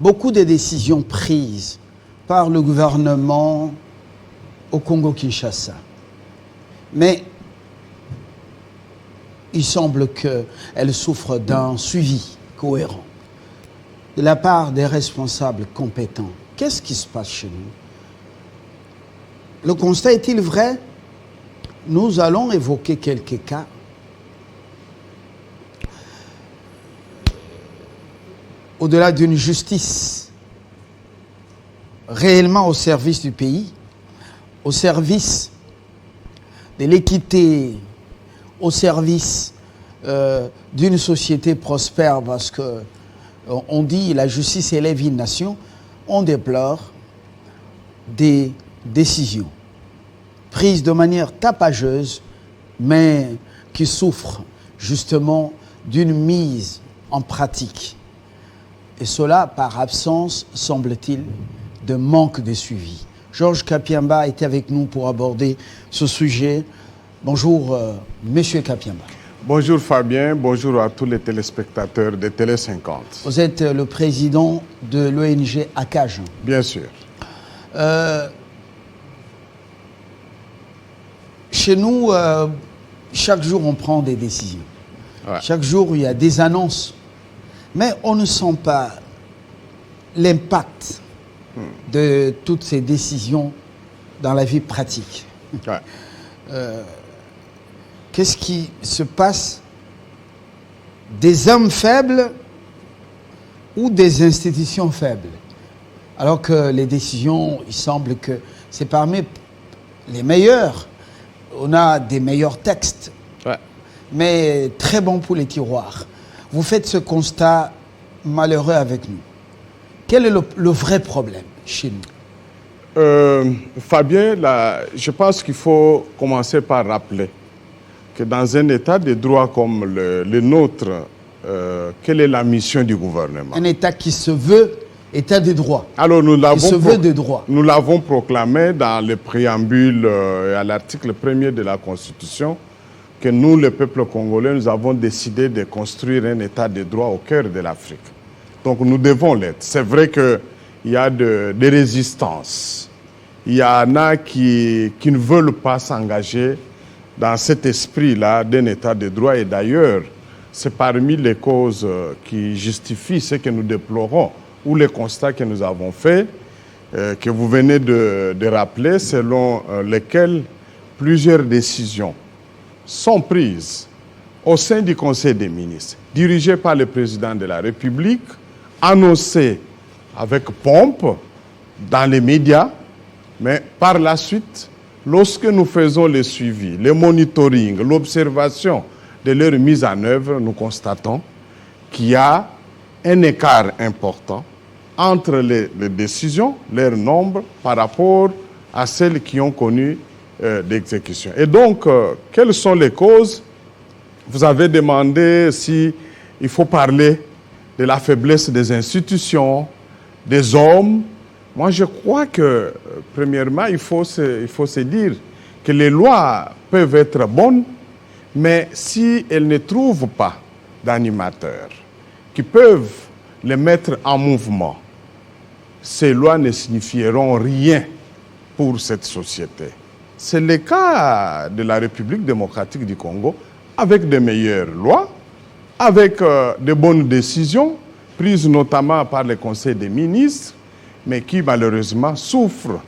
beaucoup de décisions prises par le gouvernement au Congo-Kinshasa. Mais il semble qu'elles souffrent d'un suivi cohérent de la part des responsables compétents. Qu'est-ce qui se passe chez nous? Le constat est-il vrai? Nous allons évoquer quelques cas. Au-delà d'une justice réellement au service du pays, au service de l'équité, au service d'une société prospère, parce que on dit la justice élève une nation, on déplore des décisions prises de manière tapageuse, mais qui souffrent justement d'une mise en pratique. Et cela par absence, semble-t-il, de manque de suivi. Georges Kapiamba était avec nous pour aborder ce sujet. Bonjour, Monsieur Kapiamba. Bonjour Fabien, bonjour à tous les téléspectateurs de Télé 50. Vous êtes le président de l'ONG ACAJ. Bien sûr. Chez nous, chaque jour, on prend des décisions. Ouais. Chaque jour, il y a des annonces. Mais on ne sent pas l'impact de toutes ces décisions dans la vie pratique. Ouais. Qu'est-ce qui se passe? Des hommes faibles ou des institutions faibles? Alors que les décisions, il semble que c'est parmi les meilleures. On a des meilleurs textes, Ouais. mais très bons pour les tiroirs. Vous faites ce constat malheureux avec nous. Quel est le vrai problème chez nous? Fabien, je pense qu'il faut commencer par rappeler que dans un état de droit comme le nôtre, quelle est la mission du gouvernement? Un État qui se veut État de droit. Alors nous Nous l'avons proclamé dans le préambule et à l'article 1er de la Constitution que nous, le peuple congolais, nous avons décidé de construire un État de droit au cœur de l'Afrique. Donc nous devons l'être. C'est vrai qu'il y a des résistances. Il y en a qui ne veulent pas s'engager dans cet esprit-là d'un État de droit. Et d'ailleurs, c'est parmi les causes qui justifient ce que nous déplorons ou les constats que nous avons faits, que vous venez de rappeler, selon lesquels plusieurs décisions sont prises au sein du Conseil des ministres, dirigées par le président de la République, annoncées avec pompe dans les médias, mais par la suite, lorsque nous faisons le suivi, le monitoring, l'observation de leur mise en œuvre, nous constatons qu'il y a un écart important entre les décisions, leur nombre, par rapport à celles qui ont connu d'exécution. Et donc, quelles sont les causes? Vous avez demandé s'il faut parler de la faiblesse des institutions, des hommes. Moi, je crois que, premièrement, il faut se dire que les lois peuvent être bonnes, mais si elles ne trouvent pas d'animateurs qui peuvent les mettre en mouvement, ces lois ne signifieront rien pour cette société. C'est le cas de la République démocratique du Congo, avec de meilleures lois, avec de bonnes décisions, prises notamment par le Conseil des ministres, mais qui malheureusement souffrent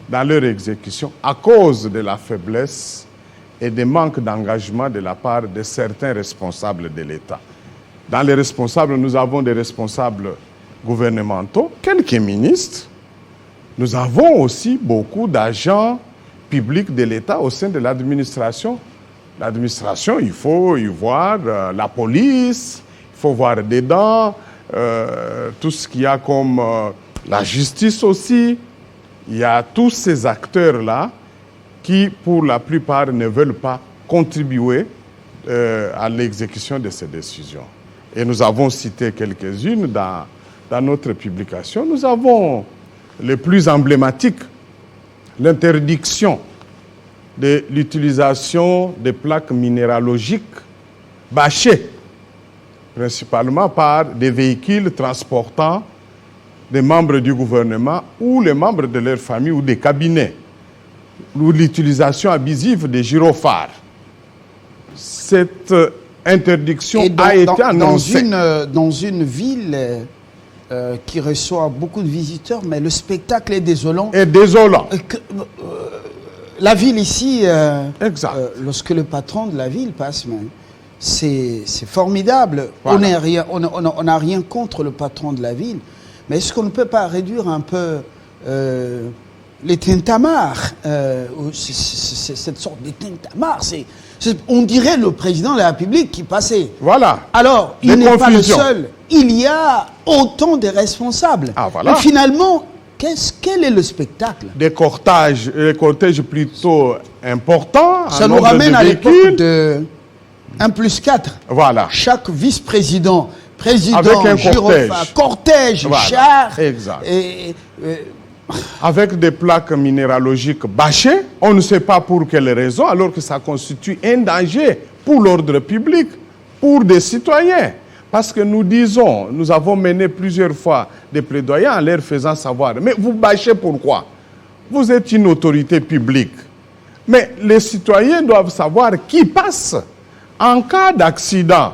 dans leur exécution à cause de la faiblesse et des manques d'engagement de la part de certains responsables de l'État. Dans les responsables, nous avons des responsables gouvernementaux, quelques ministres. Nous avons aussi beaucoup d'agents publics de l'État au sein de l'administration. L'administration, il faut y voir la police, il faut voir dedans tout ce qu'il y a comme la justice aussi. Il y a tous ces acteurs-là qui, pour la plupart, ne veulent pas contribuer à l'exécution de ces décisions. Et nous avons cité quelques-unes dans notre publication. Nous avons les plus emblématiques, l'interdiction de l'utilisation des plaques minéralogiques bâchées, principalement par des véhicules transportant des membres du gouvernement ou les membres de leur famille ou des cabinets, ou l'utilisation abusive des gyrophares. Cette interdiction a été annoncée. Dans une ville qui reçoit beaucoup de visiteurs, mais le spectacle est désolant. Et désolant. La ville ici, Exact. Lorsque le patron de la ville passe, c'est formidable. Voilà. On n'a rien contre le patron de la ville, mais est-ce qu'on ne peut pas réduire un peu les tintamarres, cette sorte de tintamarre, on dirait le président de la République qui passait. Voilà. Alors, il n'est pas le seul. Il y a autant de responsables. Ah, voilà. Mais finalement, quel est le spectacle? Des cortèges plutôt importants. Ça nous ramène à l'époque de 1+4. Voilà. Chaque vice-président, président, avec un cortège, voilà. char. Exact. Avec des plaques minéralogiques bâchées, on ne sait pas pour quelle raison, alors que ça constitue un danger pour l'ordre public, pour des citoyens. Parce que nous avons mené plusieurs fois des plaidoyers en leur faisant savoir, mais vous bâchez pourquoi? Vous êtes une autorité publique. Mais les citoyens doivent savoir qui passe en cas d'accident.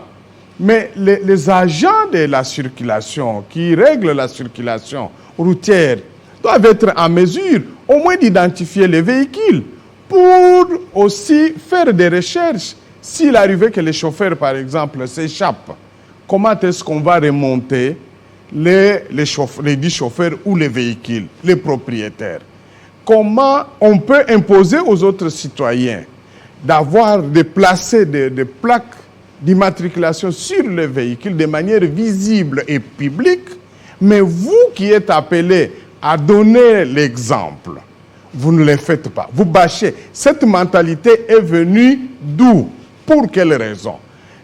Mais les agents de la circulation, qui règlent la circulation routière, doivent être en mesure au moins d'identifier les véhicules pour aussi faire des recherches. S'il arrivait que les chauffeurs, par exemple, s'échappent, comment est-ce qu'on va remonter les 10 chauffeurs ou les véhicules, les propriétaires? Comment on peut imposer aux autres citoyens de placer des plaques d'immatriculation sur les véhicules de manière visible et publique, mais vous qui êtes appelés à donner l'exemple, vous ne le faites pas. Vous bâchez. Cette mentalité est venue d'où? Pour quelle raison?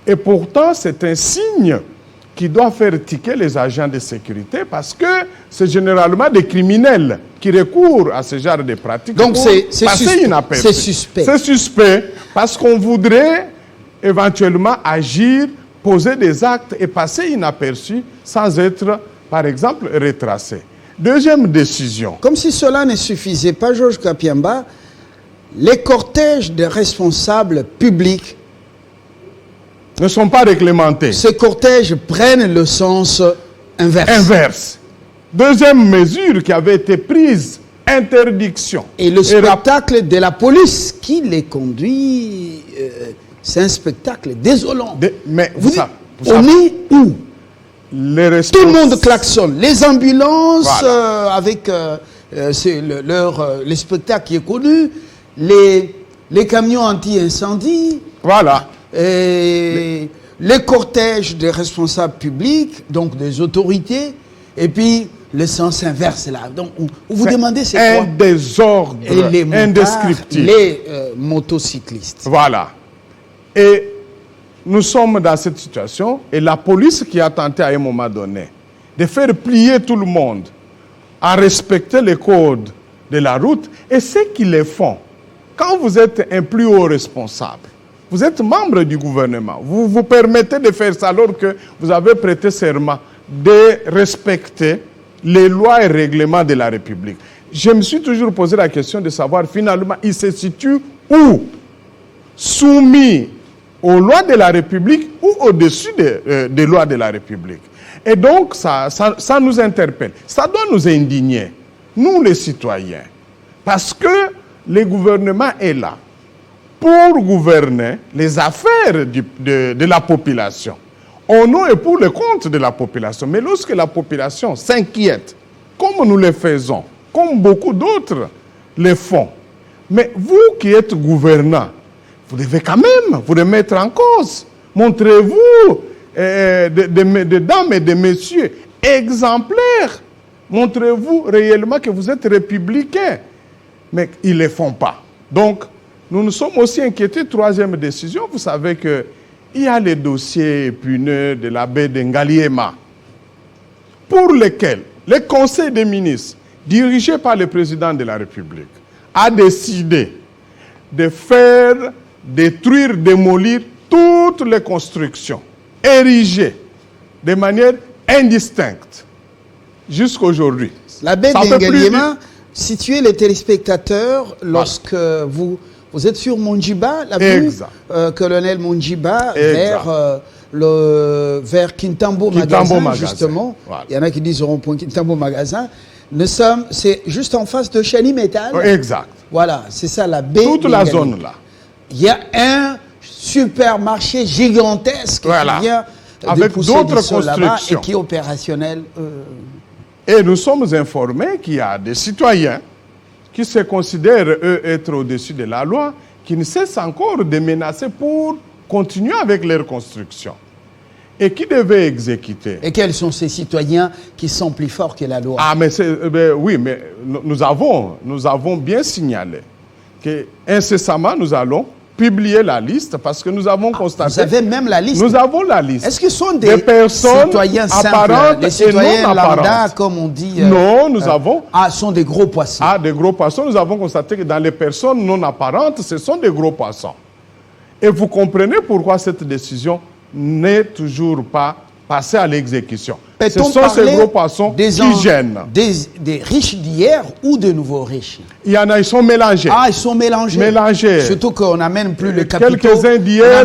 Et pourtant, c'est un signe qui doit faire tiquer les agents de sécurité parce que c'est généralement des criminels qui recourent à ce genre de pratiques. Donc c'est inaperçu. C'est suspect. C'est suspect parce qu'on voudrait éventuellement agir, poser des actes et passer inaperçu sans être, par exemple, retracé. Deuxième décision. Comme si cela ne suffisait pas, Georges Kapiamba, les cortèges de responsables publics ne sont pas réglementés. Ces cortèges prennent le sens inverse. Deuxième mesure qui avait été prise, interdiction. Et le spectacle de la police qui les conduit, c'est un spectacle désolant. Mais on est où? Tout le monde klaxonne. Les ambulances, voilà. avec les spectacles qui est connu, les camions anti-incendie. Voilà. Les cortèges des responsables publics, donc des autorités, et puis le sens inverse là. Donc, vous demandez c'est quoi? Un désordre indescriptible. Les motocyclistes. Voilà. Et nous sommes dans cette situation, et la police qui a tenté à un moment donné de faire plier tout le monde à respecter les codes de la route, et ceux qui les font, quand vous êtes un plus haut responsable, vous êtes membre du gouvernement, vous vous permettez de faire ça alors que vous avez prêté serment de respecter les lois et règlements de la République. Je me suis toujours posé la question de savoir finalement, il se situe où? Soumis aux lois de la République ou au-dessus des lois de la République. Et donc, ça nous interpelle. Ça doit nous indigner, nous les citoyens. Parce que le gouvernement est là pour gouverner les affaires de la population, au nom et pour le compte de la population. Mais lorsque la population s'inquiète, comme nous le faisons, comme beaucoup d'autres le font, mais vous qui êtes gouvernants, vous devez quand même vous remettre en cause. Montrez-vous des dames et des messieurs exemplaires. Montrez-vous réellement que vous êtes républicains. Mais ils ne le font pas. Donc, nous nous sommes aussi inquiétés. Troisième décision, vous savez qu'il y a les dossiers épineux de la baie d'Ngaliema, pour lesquels le Conseil des ministres, dirigé par le président de la République, a décidé de faire détruire, démolir toutes les constructions érigées de manière indistincte jusqu'à aujourd'hui. La baie Ça fait plus d'Ingaliema, situez les téléspectateurs lorsque vous êtes sur Monjiba, l'avenue Colonel Monjiba, vers Kintambo Magasin, justement. Voilà. Il y en a qui disent rond-point Kintambo Magasin. C'est juste en face de Chani Metal. Exact. Voilà, c'est ça la baie. Toute la zone là. Il y a un supermarché gigantesque qui vient avec d'autres constructions et qui est opérationnel. Et nous sommes informés qu'il y a des citoyens qui se considèrent, eux, être au-dessus de la loi, qui ne cessent encore de menacer pour continuer avec leur construction. Et qui devaient exécuter. Et quels sont ces citoyens qui sont plus forts que la loi? Ah, mais oui, mais nous avons bien signalé qu'incessamment, nous allons publier la liste parce que nous avons constaté... Vous avez même la liste? Nous avons la liste. Est-ce que ce sont des personnes citoyens apparentes simples, des citoyens et non lambda, apparentes, comme on dit? Non, nous avons... Ah, ce sont des gros poissons. Ah, des gros poissons. Nous avons constaté que dans les personnes non apparentes, ce sont des gros poissons. Et vous comprenez pourquoi cette décision n'est toujours pas passée à l'exécution. Ce sont ces gros poissons qui gênent. Des riches d'hier ou de nouveaux riches? Il y en a, ils sont mélangés. Ah, ils sont mélangés. Mélangés. Surtout qu'on n'amène plus le capitaux. Quelques-uns d'hier,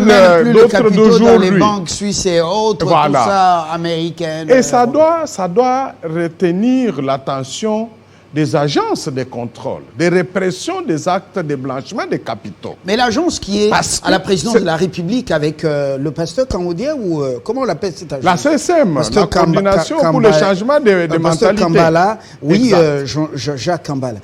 d'autres d'aujourd'hui. Dans les banques suisses et autres, voilà. Tout ça, américaines. Et ça doit retenir l'attention des agences de contrôle, des répressions des actes de blanchiment des capitaux. Mais l'agence qui est à la présidence de la République avec le pasteur Kamoudia, ou comment on l'appelle cette agence? La CSM, la coordination pour le changement de mentalité. Kambala, oui, Jacques Kambala.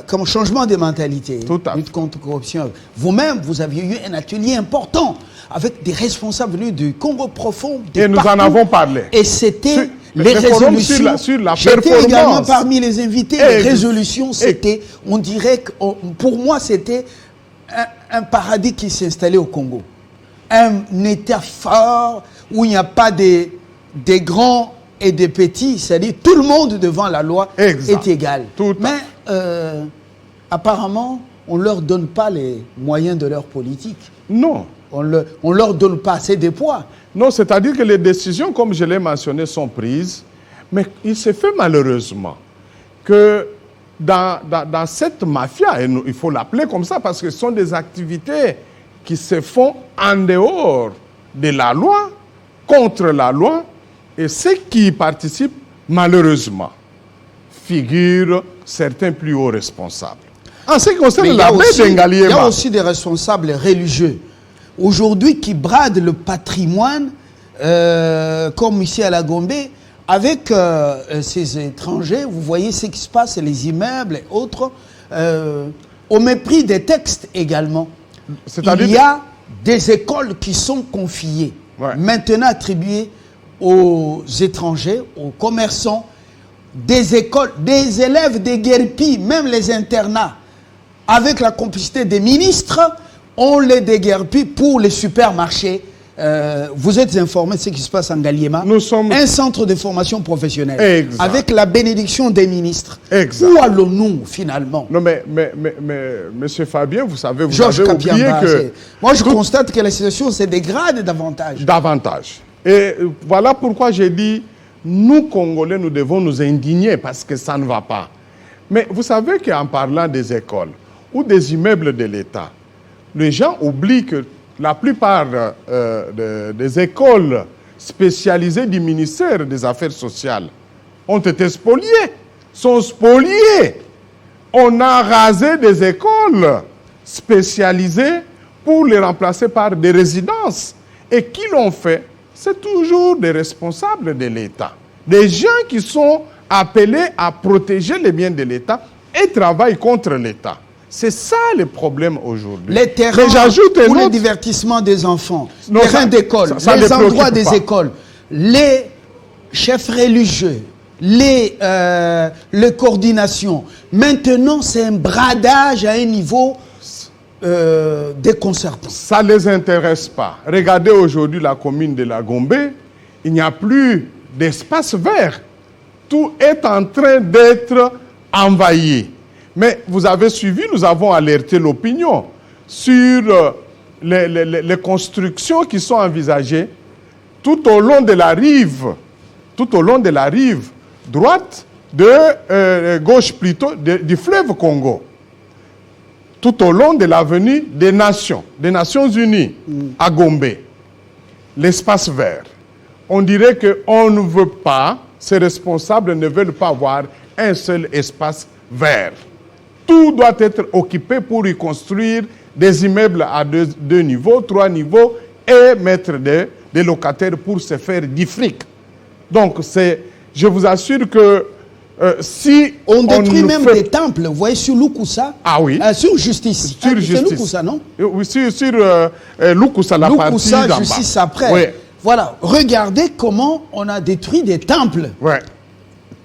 Comme changement de mentalité, lutte contre la corruption. Vous-même, vous aviez eu un atelier important avec des responsables venus du Congo profond. Et nous en avons parlé. Et c'était... Les résolutions, sur la j'étais également parmi les invités. Les résolutions, c'était, on dirait que, pour moi, c'était un paradis qui s'installait au Congo. Un État fort où il n'y a pas des grands et des petits, c'est-à-dire tout le monde devant la loi est égal. Mais apparemment, on ne leur donne pas les moyens de leur politique. Non. On ne leur donne pas assez de poids. Non, c'est-à-dire que les décisions, comme je l'ai mentionné, sont prises, mais il se fait malheureusement que dans cette mafia, et il faut l'appeler comme ça parce que ce sont des activités qui se font en dehors de la loi, contre la loi, et ceux qui y participent, malheureusement, figurent certains plus hauts responsables. En ce qui concerne la baie d'Ingaliema, il y a aussi des responsables religieux aujourd'hui qui bradent le patrimoine, comme ici à la Gombe, avec ces étrangers. Vous voyez ce qui se passe, les immeubles et autres, au mépris des textes également. Il y a des écoles qui sont confiées, maintenant attribuées aux étrangers, aux commerçants, des écoles, des élèves des guerpis, même les internats, avec la complicité des ministres, on les déguerpit pour les supermarchés. Vous êtes informés de ce qui se passe en Ngaliema. Nous sommes un centre de formation professionnelle. Exact. Avec la bénédiction des ministres. Exact. Où allons-nous finalement? Non mais monsieur Fabien, vous savez, vous avez oublié que... Moi je constate que la situation se dégrade davantage. Davantage. Et voilà pourquoi j'ai dit, nous Congolais, nous devons nous indigner parce que ça ne va pas. Mais vous savez qu'en parlant des écoles ou des immeubles de l'État, les gens oublient que la plupart des écoles spécialisées du ministère des Affaires sociales ont été spoliées, sont spoliées. On a rasé des écoles spécialisées pour les remplacer par des résidences. Et qui l'ont fait? C'est toujours des responsables de l'État. Des gens qui sont appelés à protéger les biens de l'État et travaillent contre l'État. C'est ça le problème aujourd'hui. Les terrains pour le divertissement des enfants, les terrains d'école, les endroits des écoles, les chefs religieux, les coordinations. Maintenant, c'est un bradage à un niveau déconcertant. Ça ne les intéresse pas. Regardez aujourd'hui la commune de la Gombe, il n'y a plus d'espace vert. Tout est en train d'être envahi. Mais vous avez suivi, nous avons alerté l'opinion sur les constructions qui sont envisagées tout au long de la rive tout au long de la rive droite, gauche plutôt, du fleuve Congo, tout au long de l'avenue des Nations Unies, à Gombe, l'espace vert. On dirait qu'on ne veut pas, ces responsables ne veulent pas avoir un seul espace vert. Tout doit être occupé pour y construire des immeubles à deux niveaux, 3 niveaux, et mettre des locataires pour se faire du fric. Donc, je vous assure que si on détruit même des temples, vous voyez, sur Lukusa. Ah oui. Sur Justice. Sur Justice. C'est Lukusa, non? Oui, sur Lukusa, la partie d'en bas. Justice après. Oui. Voilà, regardez comment on a détruit des temples. Oui.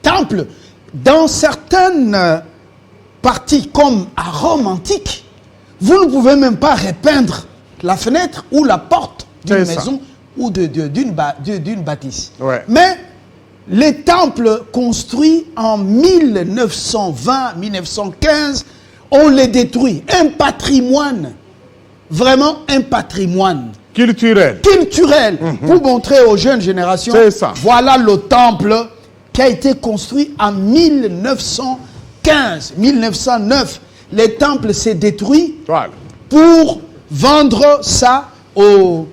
Temples, dans certaines parties, comme à Rome antique, vous ne pouvez même pas repeindre la fenêtre ou la porte d'une maison ou d'une bâtisse. Ouais. Mais les temples construits en 1920-1915, on les détruit. Un patrimoine, vraiment un patrimoine. Culturel. Pour montrer aux jeunes générations, voilà le temple qui a été construit en 1915, 1909. Les temples s'est détruit pour vendre ça aux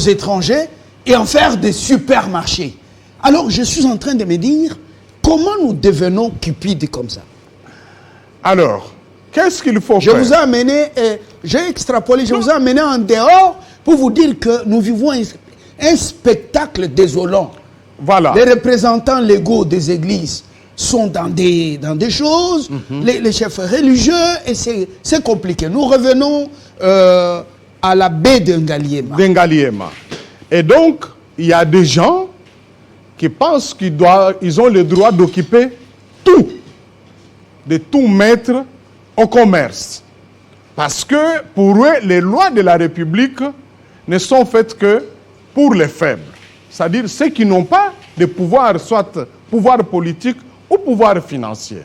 étrangers et en faire des supermarchés. Alors je suis en train de me dire, comment nous devenons cupides comme ça? Alors, qu'est-ce qu'il faut faire? Je vous ai amené, j'ai extrapolé, je vous ai amené en dehors pour vous dire que nous vivons un spectacle désolant. Voilà. Les représentants légaux des églises sont dans des choses, les chefs religieux, et c'est compliqué. Nous revenons à la baie d'Ngaliema. Et donc, il y a des gens qui pensent qu'ils ont le droit d'occuper tout, de tout mettre au commerce. Parce que pour eux, les lois de la République ne sont faites que pour les faibles. C'est-à-dire ceux qui n'ont pas de pouvoir, soit pouvoir politique ou pouvoir financier.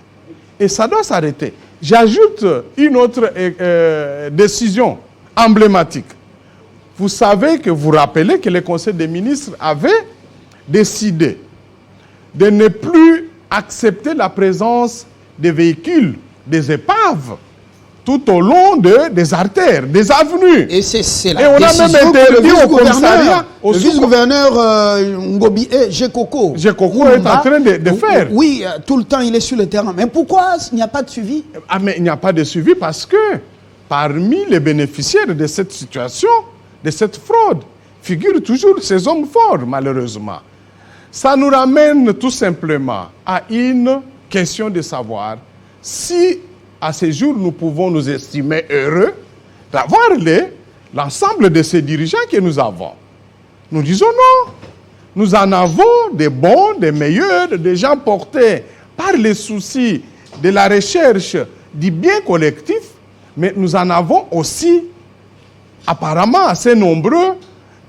Et ça doit s'arrêter. J'ajoute une autre décision emblématique. Vous savez que vous rappelez que le Conseil des ministres avait décidé de ne plus accepter la présence des véhicules, des épaves, tout au long des artères, des avenues. Et c'est la Et on a même interdit au commissariat, le vice-gouverneur Ngobi Gekoko est en train de faire. Oui, tout le temps il est sur le terrain. Mais pourquoi il n'y a pas de suivi? Ah, mais il n'y a pas de suivi parce que parmi les bénéficiaires de cette situation, de cette fraude, figurent toujours ces hommes forts, malheureusement. Ça nous ramène tout simplement à une question de savoir si à ce jour, nous pouvons nous estimer heureux d'avoir l'ensemble de ces dirigeants que nous avons. Nous disons non. Nous en avons des bons, des meilleurs, des gens portés par les soucis de la recherche du bien collectif, mais nous en avons aussi apparemment assez nombreux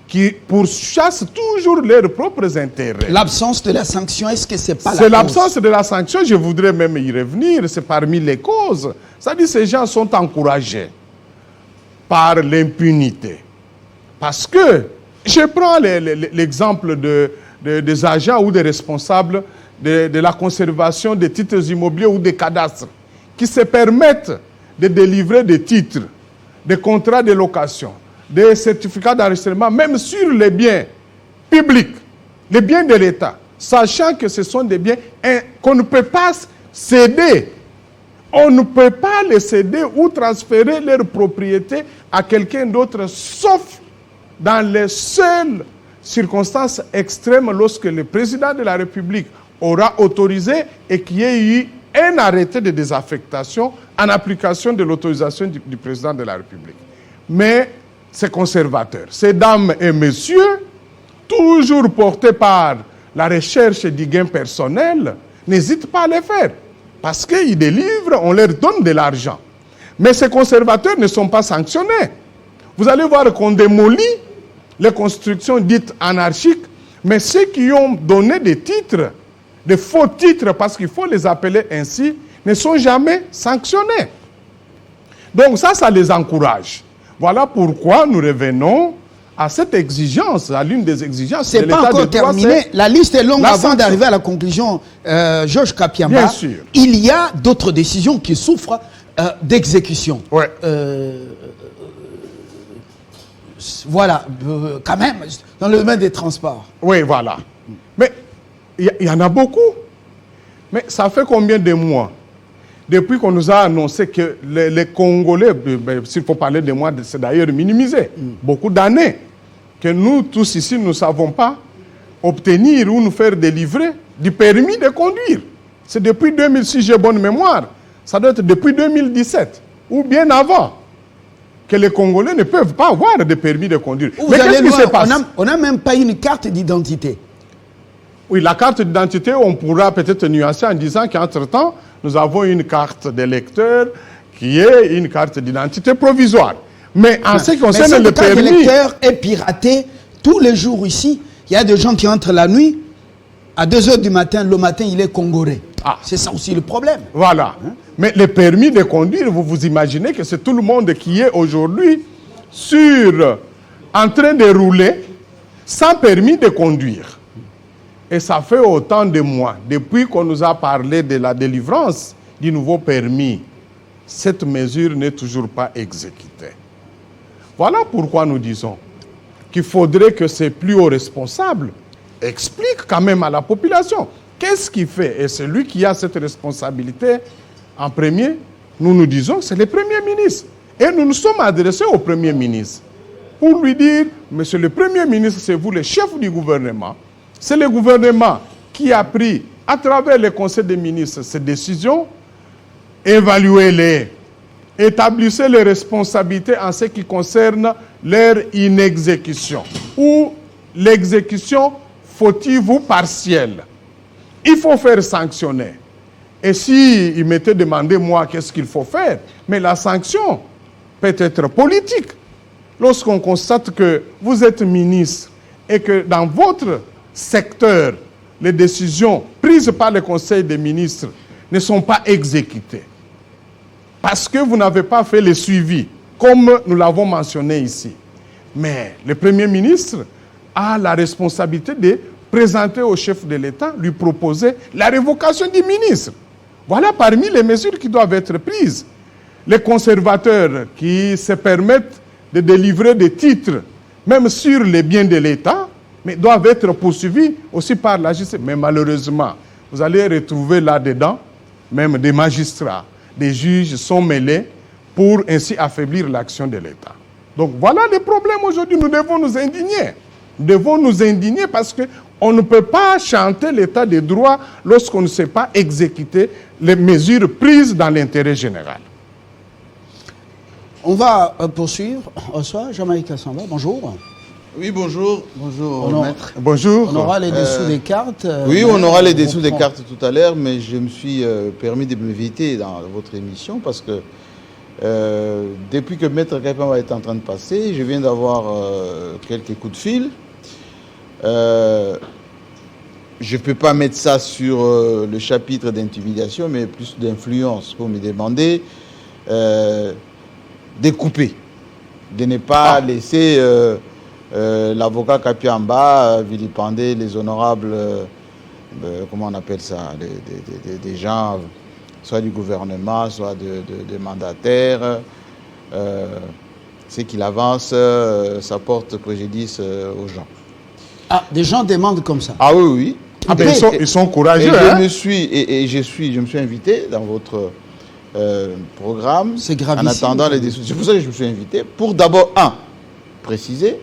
qui pourchassent toujours leurs propres intérêts. L'absence de la sanction, est-ce que c'est pas la cause? C'est l'absence de la sanction, je voudrais même y revenir, c'est parmi les causes. C'est-à-dire que ces gens sont encouragés par l'impunité. Parce que, je prends l'exemple des agents ou des responsables de la conservation des titres immobiliers ou des cadastres qui se permettent de délivrer des titres, des contrats de location, des certificats d'enregistrement, même sur les biens publics, les biens de l'État, sachant que ce sont des biens qu'on ne peut pas céder. On ne peut pas les céder ou transférer leur propriété à quelqu'un d'autre, sauf dans les seules circonstances extrêmes lorsque le président de la République aura autorisé et qu'il y ait eu un arrêté de désaffectation en application de l'autorisation du président de la République. Mais ces conservateurs, ces dames et messieurs, toujours portés par la recherche du gain personnel, n'hésitent pas à le faire. Parce qu'ils délivrent, on leur donne de l'argent. Mais ces conservateurs ne sont pas sanctionnés. Vous allez voir qu'on démolit les constructions dites anarchiques, mais ceux qui ont donné des titres, des faux titres, parce qu'il faut les appeler ainsi, ne sont jamais sanctionnés. Donc ça les encourage. Voilà pourquoi nous revenons à cette exigence, à l'une des exigences c'est de pas l'état encore de droit. terminé. La liste est longue la avant sanction. d'arriver à la conclusion. Georges Kapiamba, Bien sûr. il y a d'autres décisions qui souffrent d'exécution. Ouais. Voilà, quand même, dans le domaine des transports. Oui, voilà. Mais il y en a beaucoup. Mais ça fait combien de mois depuis qu'on nous a annoncé que les Congolais, s'il faut parler de mois, c'est d'ailleurs minimisé, beaucoup d'années, que nous tous ici, nous ne savons pas obtenir ou nous faire délivrer du permis de conduire. C'est depuis 2006, j'ai bonne mémoire. Ça doit être depuis 2017 ou bien avant que les Congolais ne peuvent pas avoir de permis de conduire. Vous Mais qu'est-ce allez qui se voir, passe? on n'a même pas une carte d'identité. Oui, la carte d'identité, on pourra peut-être nuancer en disant qu'entre-temps, nous avons une carte d'électeur qui est une carte d'identité provisoire. Mais en ce qui concerne le cette carte permis... d'électeur est piratée tous les jours ici. Il y a des gens qui entrent la nuit, à 2 h du matin, le matin, il est congolais. Ah. C'est ça aussi le problème. Voilà. Mais le permis de conduire, vous vous imaginez que c'est tout le monde qui est aujourd'hui en train de rouler sans permis de conduire. Et ça fait autant de mois, depuis qu'on nous a parlé de la délivrance du nouveau permis, cette mesure n'est toujours pas exécutée. Voilà pourquoi nous disons qu'il faudrait que ces plus hauts responsables expliquent quand même à la population qu'est-ce qu'il fait. Et celui qui a cette responsabilité en premier, nous nous disons, c'est le Premier ministre. Et nous nous sommes adressés au Premier ministre pour lui dire, Monsieur le Premier ministre, c'est vous le chef du gouvernement. C'est le gouvernement qui a pris, à travers le Conseil des ministres, ces décisions. Évaluez-les. Établissez les responsabilités en ce qui concerne leur inexécution ou l'exécution fautive ou partielle. Il faut faire sanctionner. Et si il m'était demandé, moi, qu'est-ce qu'il faut faire? Mais la sanction peut être politique. Lorsqu'on constate que vous êtes ministre et que dans votre secteur, les décisions prises par le Conseil des ministres ne sont pas exécutées. Parce que vous n'avez pas fait le suivi, comme nous l'avons mentionné ici. Mais le Premier ministre a la responsabilité de présenter au chef de l'État, lui proposer la révocation du ministre. Voilà parmi les mesures qui doivent être prises. Les conservateurs qui se permettent de délivrer des titres, même sur les biens de l'État, mais doivent être poursuivis aussi par la justice. Mais malheureusement, vous allez retrouver là-dedans même des magistrats, des juges sont mêlés pour ainsi affaiblir l'action de l'État. Donc voilà les problèmes aujourd'hui. Nous devons nous indigner. Nous devons nous indigner parce qu'on ne peut pas chanter l'état de droit lorsqu'on ne sait pas exécuter les mesures prises dans l'intérêt général. On va poursuivre. Bonsoir, Jean-Marie Kassamba, bonjour. Oui, bonjour. Bonjour, maître. Bonjour. On aura les dessous des cartes. Oui, on aura les dessous des cartes tout à l'heure, mais je me suis permis de m'inviter dans votre émission parce que depuis que Maître Kapiamba est en train de passer, je viens d'avoir quelques coups de fil. Je ne peux pas mettre ça sur le chapitre d'intimidation, mais plus d'influence pour me demander de couper, de ne pas laisser l'avocat Kapiamba vilipender les honorables, comment on appelle ça, des gens, soit du gouvernement, soit des mandataires. C'est qu'il avance, ça porte préjudice aux gens. Ah, des gens demandent comme ça. Ah oui, oui. Ah ben ils sont courageux. Et je me suis invité dans votre programme. C'est gravissime. En attendant les décisions. C'est pour ça que je me suis invité. Pour d'abord, préciser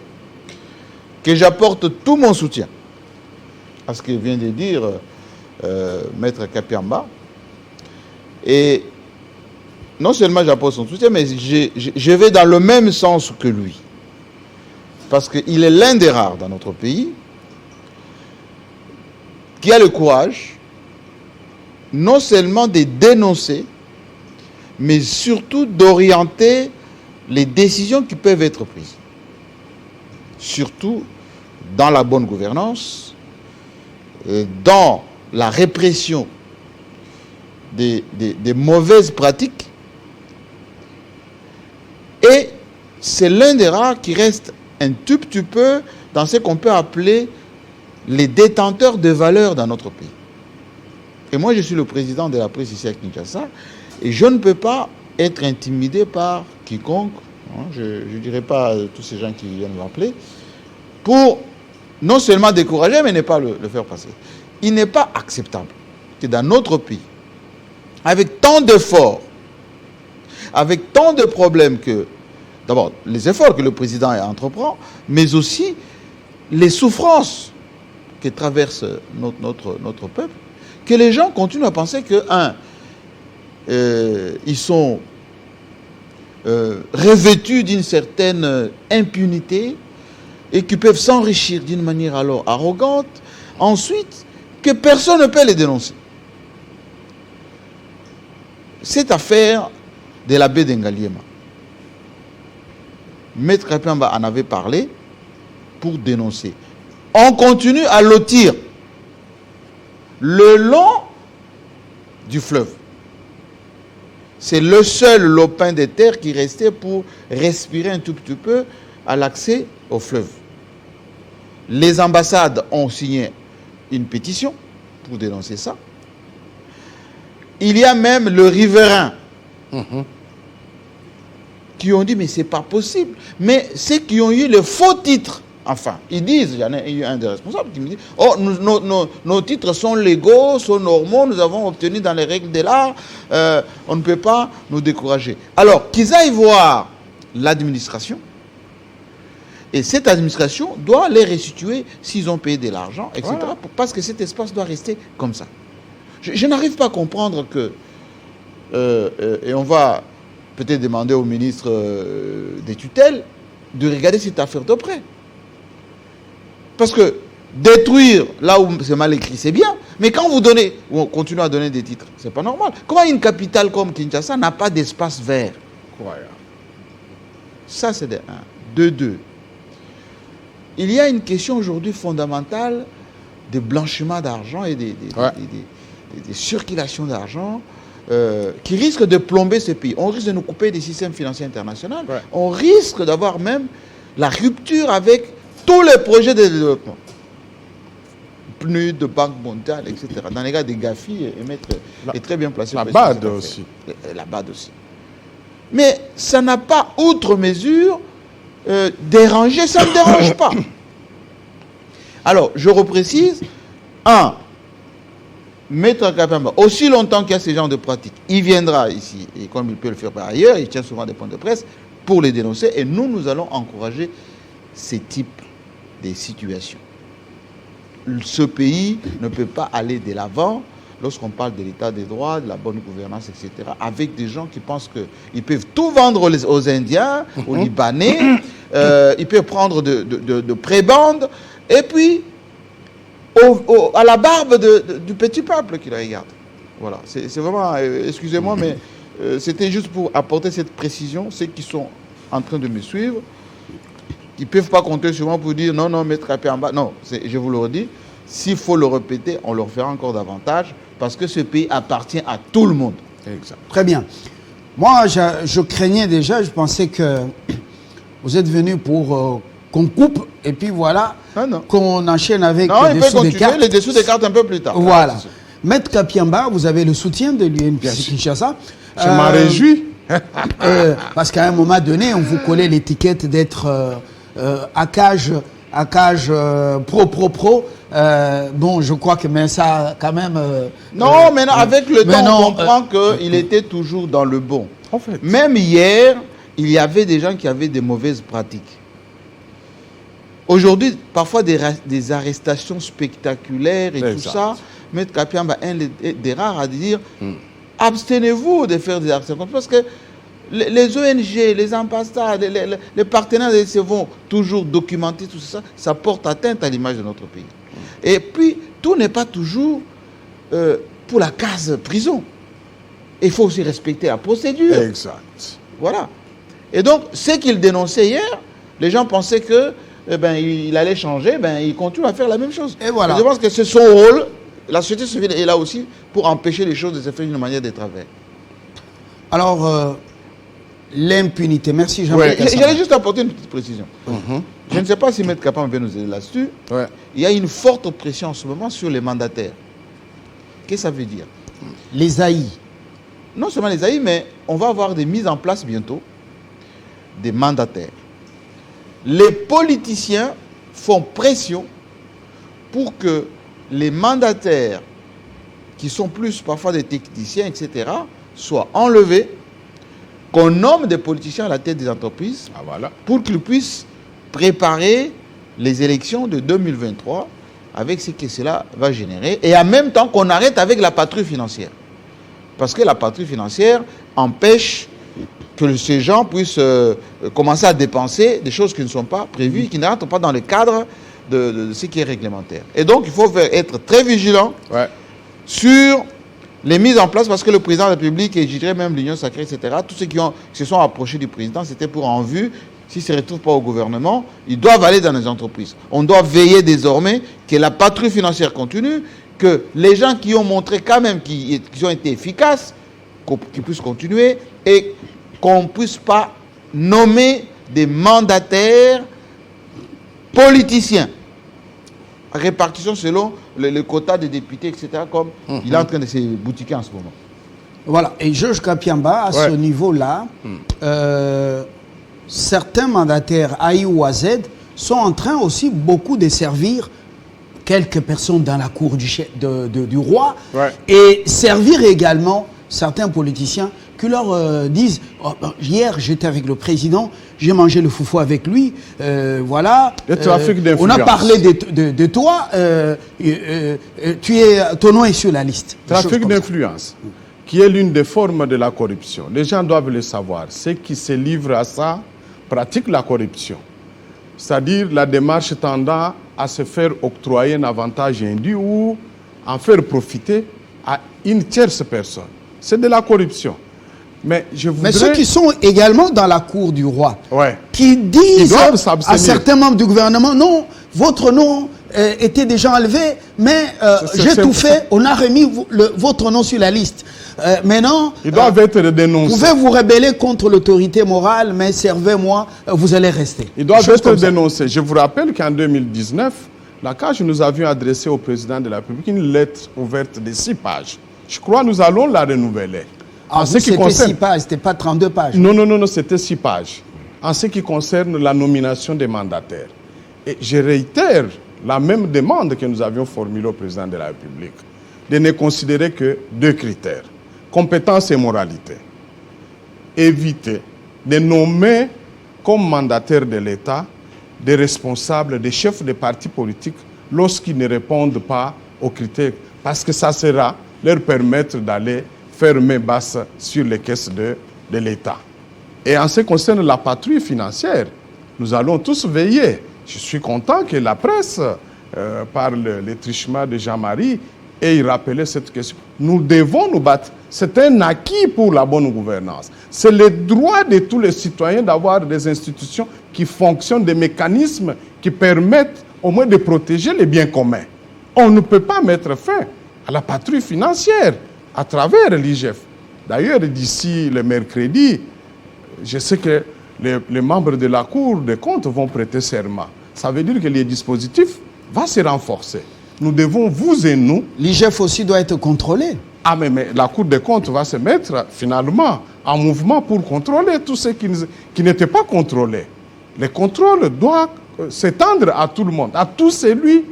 que j'apporte tout mon soutien à ce que vient de dire Maître Kapiamba. Et non seulement j'apporte son soutien, mais je vais dans le même sens que lui. Parce qu'il est l'un des rares dans notre pays qui a le courage non seulement de dénoncer, mais surtout d'orienter les décisions qui peuvent être prises. Surtout dans la bonne gouvernance, dans la répression des mauvaises pratiques. Et c'est l'un des rares qui reste un tout petit peu dans ce qu'on peut appeler les détenteurs de valeurs dans notre pays. Et moi, je suis le président de la presse ici à Kinshasa, et je ne peux pas être intimidé par quiconque, hein, je ne dirais pas tous ces gens qui viennent m'appeler, pour non seulement décourager, mais ne pas le faire passer. Il n'est pas acceptable que dans notre pays, avec tant d'efforts, avec tant de problèmes que, d'abord, les efforts que le président entreprend, mais aussi les souffrances que traverse notre peuple, que les gens continuent à penser que, ils sont revêtus d'une certaine impunité et qu'ils peuvent s'enrichir d'une manière alors arrogante, ensuite, que personne ne peut les dénoncer. Cette affaire de l'abbé d'Engaliema, Maître Kapiamba en avait parlé pour dénoncer. On continue à lotir le long du fleuve. C'est le seul lopin de terre qui restait pour respirer un tout petit peu à l'accès au fleuve. Les ambassades ont signé une pétition pour dénoncer ça. Il y a même le riverain qui ont dit mais c'est pas possible. Mais ceux qui ont eu le faux titre, enfin, ils disent, il y en a eu un des responsables qui me dit oh, nos titres sont légaux, sont normaux, nous avons obtenu dans les règles de l'art, on ne peut pas nous décourager. Alors, qu'ils aillent voir l'administration, et cette administration doit les restituer s'ils ont payé de l'argent, etc. Voilà. Parce que cet espace doit rester comme ça. Je n'arrive pas à comprendre que, et on va peut-être demander au ministre des tutelles de regarder cette affaire de près. Parce que détruire là où c'est mal écrit, c'est bien, mais quand vous donnez, ou on continue à donner des titres, c'est pas normal. Comment une capitale comme Kinshasa n'a pas d'espace vert? Ça, c'est de 1. De 2. Il y a une question aujourd'hui fondamentale de blanchiment d'argent et des circulations d'argent qui risquent de plomber ce pays. On risque de nous couper des systèmes financiers internationaux. Ouais. On risque d'avoir même la rupture avec tous les projets de développement. PNUD, de Banque mondiale, etc. Dans les cas des GAFI, est très bien placé. La BAD aussi. La BAD aussi. Mais ça n'a pas, outre mesure, dérangé, ça ne dérange pas. Alors, je reprécise, 1, Maître Kapiamba, aussi longtemps qu'il y a ce genre de pratiques, il viendra ici, et comme il peut le faire par ailleurs, il tient souvent des points de presse pour les dénoncer, et nous allons encourager ces types de situations. Ce pays ne peut pas aller de l'avant lorsqu'on parle de l'état des droits, de la bonne gouvernance, etc., avec des gens qui pensent qu'ils peuvent tout vendre aux Indiens, aux Libanais, ils peuvent prendre de prébendes, et puis à la barbe du petit peuple qui les regarde. Voilà, c'est vraiment, excusez-moi, mais c'était juste pour apporter cette précision, ceux qui sont en train de me suivre, qui ne peuvent pas compter sur moi pour dire non, Maître Kapiamba, non, je vous le redis, s'il faut le répéter, on le refera encore davantage, parce que ce pays appartient à tout le monde. Exact. Très bien. Moi, je craignais déjà, je pensais que vous êtes venu pour qu'on coupe, et puis voilà, qu'on enchaîne avec les dessous des cartes. Les dessous des cartes un peu plus tard. Voilà. Maître Kapiamba, vous avez le soutien de l'UNPC Kinshasa. Je m'en réjouis. Parce qu'à un moment donné, on vous collait l'étiquette d'être à cage pro. Bon, je crois que mais ça, quand même... non, mais avec le temps, on comprend qu'il était toujours dans le bon. En fait. Même hier, il y avait des gens qui avaient des mauvaises pratiques. Aujourd'hui, parfois des arrestations spectaculaires et tout ça. Maître Kapiamba, un des rares à dire, abstenez-vous de faire des arrestations. Parce que les ONG, les ambassades, les partenaires se vont toujours documenter tout ça. Ça porte atteinte à l'image de notre pays. Et puis, tout n'est pas toujours pour la case prison. Il faut aussi respecter la procédure. Exact. Voilà. Et donc, ce qu'il dénonçait hier, les gens pensaient que il allait changer, il continue à faire la même chose. Et voilà. Je pense que c'est son rôle. La société civile est là aussi pour empêcher les choses de se faire d'une manière de travers. Alors, l'impunité. Merci Jean-Pierre. J'allais juste apporter une petite précision. Je ne sais pas si M. Kapam vient nous aider là-dessus. Ouais. Il y a une forte pression en ce moment sur les mandataires. Qu'est-ce que ça veut dire? Les AI. Non seulement les AI, mais on va avoir des mises en place bientôt des mandataires. Les politiciens font pression pour que les mandataires, qui sont plus parfois des techniciens, etc., soient enlevés, qu'on nomme des politiciens à la tête des entreprises, Ah, voilà. pour qu'ils puissent préparer les élections de 2023 avec ce que cela va générer, et en même temps qu'on arrête avec la patrouille financière. Parce que la patrouille financière empêche que ces gens puissent commencer à dépenser des choses qui ne sont pas prévues, qui ne rentrent pas dans le cadre de ce qui est réglementaire. Et donc, il faut être très vigilant Ouais. sur les mises en place, parce que le président de la République, et je dirais même l'Union sacrée, etc., tous ceux qui se sont approchés du président, c'était pour en vue, s'ils ne se retrouvent pas au gouvernement, ils doivent aller dans les entreprises. On doit veiller désormais que la patrouille financière continue, que les gens qui ont montré quand même qu'ils ont été efficaces, qu'ils puissent continuer, et qu'on ne puisse pas nommer des mandataires politiciens. Répartition selon le quota des députés, etc., comme il est en train de se boutiquer en ce moment. Voilà. Et Georges Kapiamba, à ce niveau-là, certains mandataires AI ou AZ sont en train aussi beaucoup de servir quelques personnes dans la cour du roi et servir également certains politiciens qui leur disent oh, hier j'étais avec le président, j'ai mangé le foufou avec lui, voilà. Le trafic d'influence. On a parlé de toi, ton nom est sur la liste. Trafic d'influence, qui est l'une des formes de la corruption. Les gens doivent le savoir. Ceux qui se livrent à ça pratiquent la corruption. C'est-à-dire la démarche tendant à se faire octroyer un avantage indu ou en faire profiter à une tierce personne. C'est de la corruption. Mais ceux qui sont également dans la cour du roi, ouais, qui disent à certains membres du gouvernement, non, votre nom était déjà enlevé, mais j'ai tout fait, on a remis votre nom sur la liste. Maintenant, ils doivent être dénoncés. Vous pouvez vous rebeller contre l'autorité morale, mais servez-moi, vous allez rester. Ils doivent être dénoncés. Je vous rappelle qu'en 2019, la CAJ, nous avions adressé au président de la République une lettre ouverte de 6 pages. Je crois que nous allons la renouveler. Ah, c'était 6 pages, c'était pas 32 pages. Non, c'était 6 pages. En ce qui concerne la nomination des mandataires. Et je réitère la même demande que nous avions formulée au président de la République, de ne considérer que 2 critères, compétence et moralité. Éviter de nommer comme mandataires de l'État des responsables, des chefs de partis politiques lorsqu'ils ne répondent pas aux critères, parce que ça sera leur permettre d'aller faire main basse sur les caisses de l'État. Et en ce qui concerne la patrouille financière, nous allons tous veiller. Je suis content que la presse parle les trichements de Jean-Marie et il rappelait cette question. Nous devons nous battre. C'est un acquis pour la bonne gouvernance. C'est le droit de tous les citoyens d'avoir des institutions qui fonctionnent, des mécanismes qui permettent au moins de protéger les biens communs. On ne peut pas mettre fin à la patrouille financière à travers l'IGF. D'ailleurs, d'ici le mercredi, je sais que les membres de la Cour des comptes vont prêter serment. Ça veut dire que les dispositifs vont se renforcer. Nous devons, vous et nous... L'IGF aussi doit être contrôlé. Ah, mais la Cour des comptes va se mettre finalement en mouvement pour contrôler tout ce qui n'était pas contrôlé. Le contrôle doit s'étendre à tout le monde, à tout celui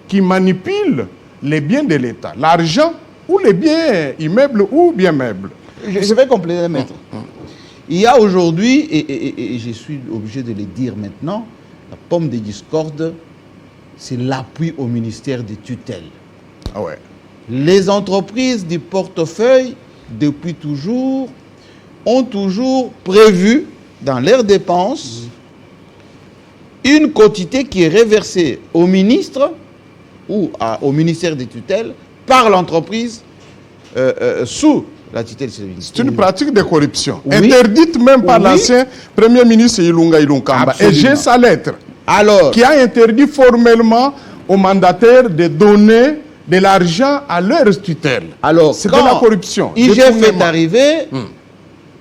qui manipule les biens de l'État, l'argent ou les biens immeubles ou biens meubles. Je vais compléter, maître. Il y a aujourd'hui, et je suis obligé de le dire maintenant, la pomme de discorde, c'est l'appui au ministère des tutelles. Ah ouais. Les entreprises du portefeuille, depuis toujours, ont toujours prévu dans leurs dépenses une quantité qui est reversée au ministre ou au ministère des tutelles par l'entreprise sous la tutelle. C'est une pratique de corruption, oui, interdite même par l'ancien Premier ministre Ilunga Ilunkamba. Et j'ai sa lettre qui a interdit formellement aux mandataires de donner de l'argent à leur tutelle. Alors, c'est de la corruption. IGF est arrivé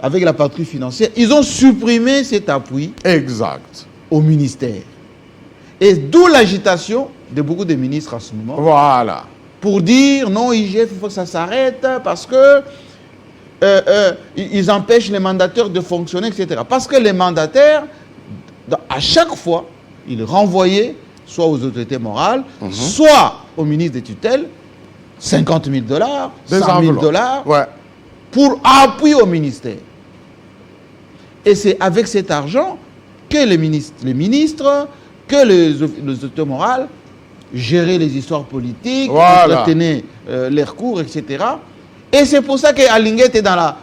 avec la patrouille financière, ils ont supprimé cet appui exact au ministère. Et d'où l'agitation de beaucoup de ministres en ce moment. Voilà. Pour dire non, IGF, il faut que ça s'arrête parce que ils empêchent les mandataires de fonctionner, etc. Parce que les mandataires, à chaque fois, ils renvoyaient soit aux autorités morales, soit au ministre des tutelles, 50 000 $, 100 000 $, Ouais. pour appui au ministère. Et c'est avec cet argent que les ministres, que les autorités morales géraient les histoires politiques, Voilà. entretenaient leurs cours, etc. Et c'est pour ça qu'Alingué était dans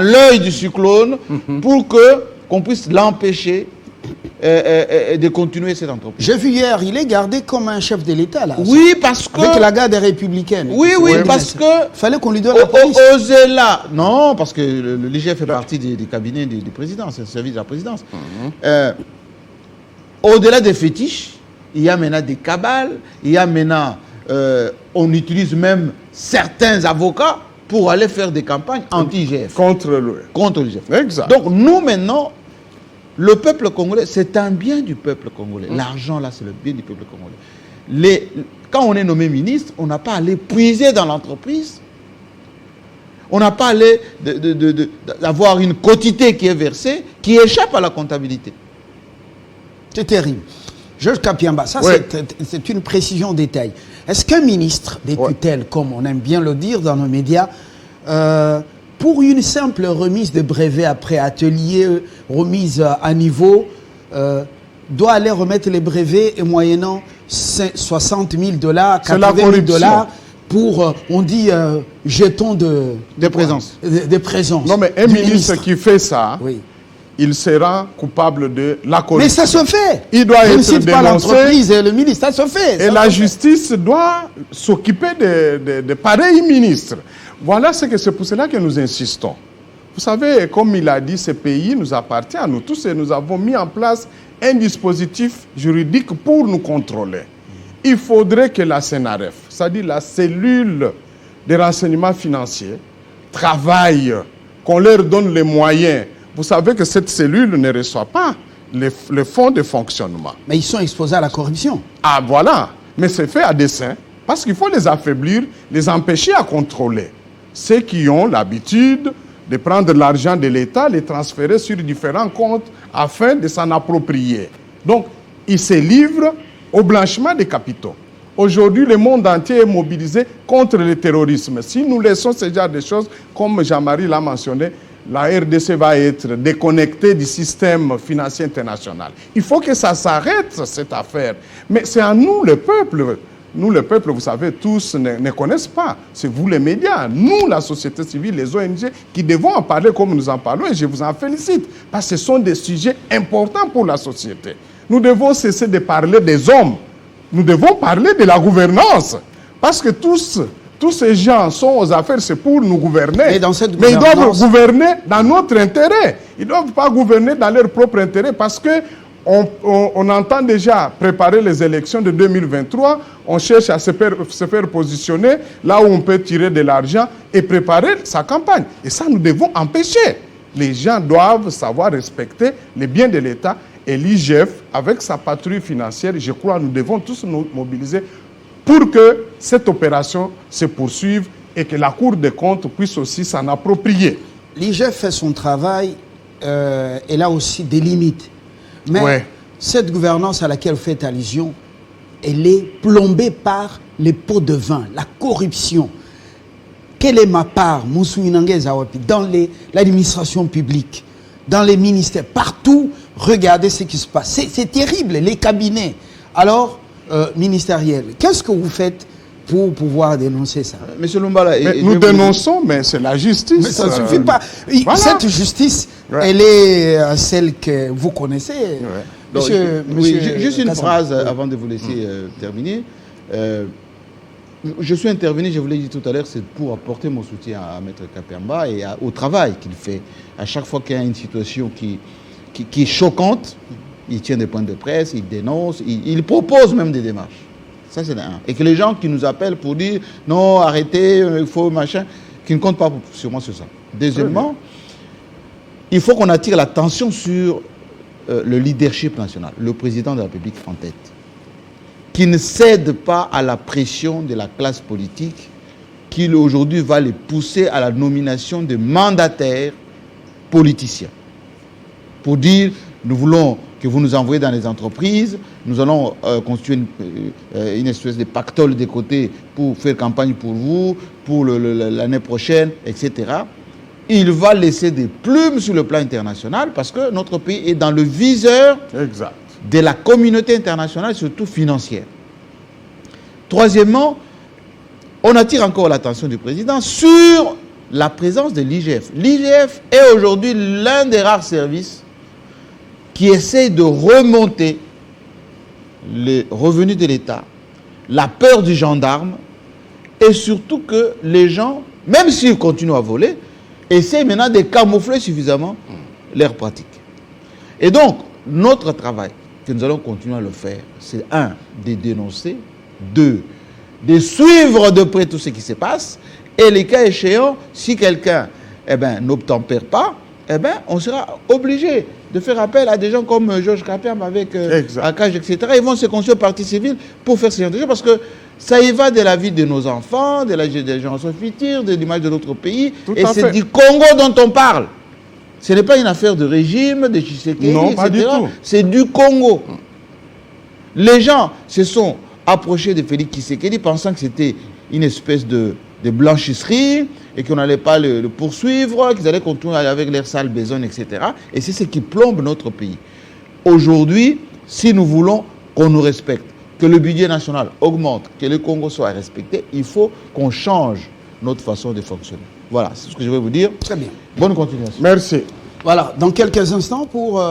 l'œil du cyclone pour qu'on puisse l'empêcher de continuer cette entreprise. J'ai vu hier, il est gardé comme un chef de l'État, là. Oui, parce que... Avec la garde républicaine. Oui, parce que... Il fallait qu'on lui donne la police. Osez là. Non, parce que l'IGF fait partie du cabinet du président, c'est le service de la présidence. Au-delà des fétiches, il y a maintenant des cabales, il y a maintenant... on utilise même certains avocats pour aller faire des campagnes anti-IGF. Contre l'IGF. Exact. Donc nous maintenant, le peuple congolais, c'est un bien du peuple congolais. L'argent là, c'est le bien du peuple congolais. Quand on est nommé ministre, on n'a pas à aller puiser dans l'entreprise. On n'a pas à aller d'avoir une quotité qui est versée, qui échappe à la comptabilité. C'est terrible. Georges Kapiamba, ça c'est une précision détail. Est-ce qu'un ministre des tutelles, comme on aime bien le dire dans nos médias, pour une simple remise de brevet après atelier, remise à niveau, doit aller remettre les brevets et moyennant 60 000 $, 80 000 $ pour, on dit, jetons de présence. De présence. Non, mais un ministre qui fait ça, il sera coupable de la corruption. Mais ça se fait. Il doit être dénoncé. Pas l'entreprise et le ministre, ça se fait. Et la justice doit s'occuper de pareils ministres. Voilà c'est pour cela que nous insistons. Vous savez, comme il a dit, ce pays nous appartient à nous tous et nous avons mis en place un dispositif juridique pour nous contrôler. Il faudrait que la CNRF, c'est-à-dire la cellule de renseignement financier, travaille, qu'on leur donne les moyens. Vous savez que cette cellule ne reçoit pas les fonds de fonctionnement. Mais ils sont exposés à la corruption. Ah voilà, mais c'est fait à dessein, parce qu'il faut les affaiblir, les empêcher à contrôler. Ceux qui ont l'habitude de prendre l'argent de l'État, les transférer sur différents comptes afin de s'en approprier. Donc, ils se livrent au blanchiment des capitaux. Aujourd'hui, le monde entier est mobilisé contre le terrorisme. Si nous laissons ce genre de choses, comme Jean-Marie l'a mentionné, la RDC va être déconnectée du système financier international. Il faut que ça s'arrête, cette affaire. Mais c'est à nous, le peuple. Nous, le peuple, vous savez, tous ne connaissent pas. C'est vous, les médias. Nous, la société civile, les ONG, qui devons en parler comme nous en parlons, et je vous en félicite. Parce que ce sont des sujets importants pour la société. Nous devons cesser de parler des hommes. Nous devons parler de la gouvernance. Parce que tous ces gens sont aux affaires, c'est pour nous gouverner. Mais ils doivent gouverner dans notre intérêt. Ils ne doivent pas gouverner dans leur propre intérêt parce que on entend déjà préparer les élections de 2023. On cherche à se faire positionner là où on peut tirer de l'argent et préparer sa campagne. Et ça, nous devons empêcher. Les gens doivent savoir respecter les biens de l'État. Et l'IGF, avec sa patrouille financière, je crois, nous devons tous nous mobiliser pour que cette opération se poursuive et que la Cour des comptes puisse aussi s'en approprier. L'IGF fait son travail, elle a aussi des limites. Mais cette gouvernance à laquelle vous faites allusion, elle est plombée par les pots de vin, la corruption. Quelle est ma part, dans l'administration publique, dans les ministères, partout, regardez ce qui se passe. C'est terrible, les cabinets. Alors, ministériels, qu'est-ce que vous faites pour pouvoir dénoncer ça? Monsieur Lumbala, nous dénonçons, mais c'est la justice. Mais ça ne suffit pas. Voilà. Cette justice, elle est celle que vous connaissez. Monsieur juste une phrase avant de vous laisser terminer. Je suis intervenu, je vous l'ai dit tout à l'heure, c'est pour apporter mon soutien à Maître Kapiamba et au travail qu'il fait. À chaque fois qu'il y a une situation qui est choquante, il tient des points de presse, il dénonce, il propose même des démarches. Ça, c'est un. Et que les gens qui nous appellent pour dire non, arrêtez, il faut machin, qui ne comptent pas sûrement sur ça. Deuxièmement, il faut qu'on attire l'attention sur le leadership national, le président de la République en tête, qui ne cède pas à la pression de la classe politique, qui aujourd'hui va les pousser à la nomination de mandataires politiciens. Pour dire, nous voulons que vous nous envoyez dans les entreprises, nous allons constituer une espèce de pactole des côtés pour faire campagne pour vous, pour l'année prochaine, etc. Il va laisser des plumes sur le plan international parce que notre pays est dans le viseur de la communauté internationale, surtout financière. Troisièmement, on attire encore l'attention du président sur la présence de l'IGF. L'IGF est aujourd'hui l'un des rares services qui essaie de remonter les revenus de l'État, la peur du gendarme, et surtout que les gens, même s'ils continuent à voler, essaient maintenant de camoufler suffisamment leurs pratiques. Et donc, notre travail, que nous allons continuer à le faire, c'est un, de dénoncer, deux, de suivre de près tout ce qui se passe, et les cas échéants, si quelqu'un n'obtempère pas, on sera obligé de faire appel à des gens comme Georges Kapiam avec Akaj, etc. Ils vont se constituer partie civile pour faire ce genre de choses parce que ça y va de la vie de nos enfants, de la génération future, de l'image de notre pays. Et c'est du Congo dont on parle. Ce n'est pas une affaire de régime, de Tshisekedi, non, etc. Pas du tout. C'est du Congo. Les gens se sont approchés de Félix Tshisekedi pensant que c'était une espèce de blanchisserie et qu'on n'allait pas le poursuivre, qu'ils allaient continuer avec leur sale besogne, etc. Et c'est ce qui plombe notre pays. Aujourd'hui, si nous voulons qu'on nous respecte, que le budget national augmente, que le Congo soit respecté, il faut qu'on change notre façon de fonctionner. Voilà, c'est ce que je vais vous dire. Très bien. Bonne continuation. Merci. Voilà, dans quelques instants pour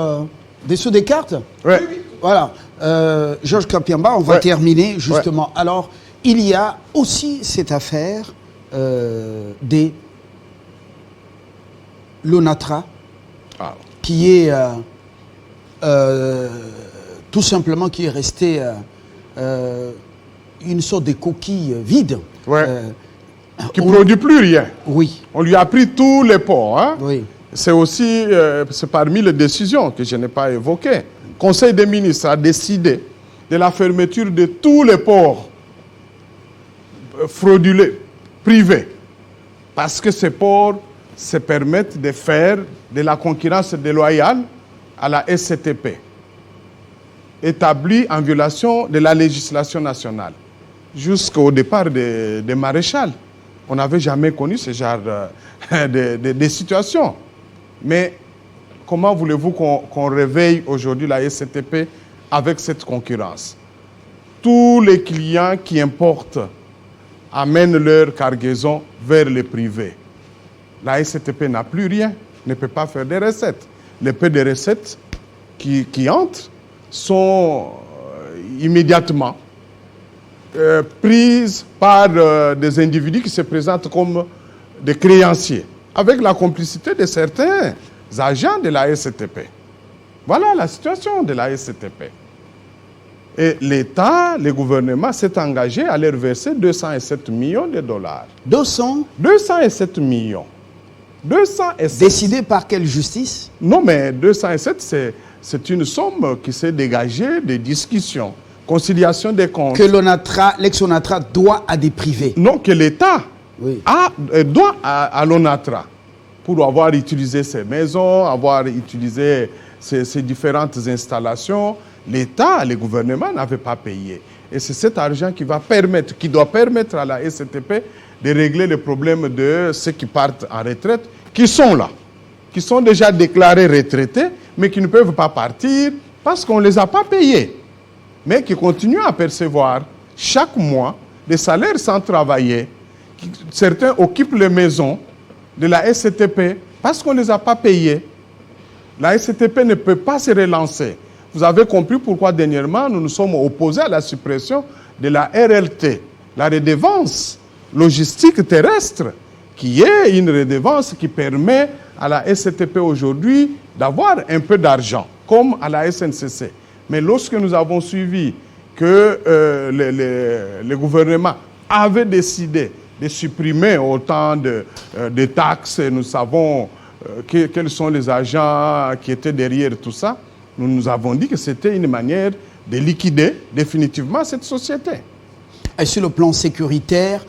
dessous des cartes. Ouais. Voilà, Georges Kapiamba, on va terminer justement. Alors, il y a aussi cette affaire des l'ONATRA, qui est tout simplement qui est resté une sorte de coquille vide. Qui ne produit plus rien. Oui. On lui a pris tous les ports. Hein? Oui. C'est aussi, c'est parmi les décisions que je n'ai pas évoquées. Le Conseil des ministres a décidé de la fermeture de tous les ports frauduleux, privés. Parce que ces ports se permettent de faire de la concurrence déloyale à la SCTP, établie en violation de la législation nationale, jusqu'au départ des maréchals. On n'avait jamais connu ce genre de situation. Mais comment voulez-vous qu'on réveille aujourd'hui la SCTP avec cette concurrence? Tous les clients qui importent amènent leur cargaison vers le privé. La SCTP n'a plus rien, ne peut pas faire des recettes. Les peu de recettes qui entrent sont immédiatement prises par des individus qui se présentent comme des créanciers, avec la complicité de certains agents de la SCTP. Voilà la situation de la SCTP. Et l'État, le gouvernement s'est engagé à leur verser 207 millions de dollars. 207 millions. 207. Décidé par quelle justice? Non, mais 207, c'est une somme qui s'est dégagée des discussions, conciliation des comptes. Que l'ex-ONATRA doit à des privés. Non, que l'État doit à l'ONATRA pour avoir utilisé ses maisons, avoir utilisé ces différentes installations. L'État, le gouvernement n'avait pas payé. Et c'est cet argent qui doit permettre à la SCTP de régler les problèmes de ceux qui partent en retraite, qui sont là, qui sont déjà déclarés retraités, mais qui ne peuvent pas partir parce qu'on ne les a pas payés, mais qui continuent à percevoir chaque mois des salaires sans travailler. Certains occupent les maisons de la SCTP parce qu'on ne les a pas payés. La SCTP ne peut pas se relancer. Vous avez compris pourquoi dernièrement nous nous sommes opposés à la suppression de la RLT, la redevance logistique terrestre, qui est une redevance qui permet à la SCTP aujourd'hui d'avoir un peu d'argent, comme à la SNCC. Mais lorsque nous avons suivi que le gouvernement avait décidé de supprimer autant de taxes, nous savons quels sont les agents qui étaient derrière tout ça, nous avons dit que c'était une manière de liquider définitivement cette société. Et sur le plan sécuritaire,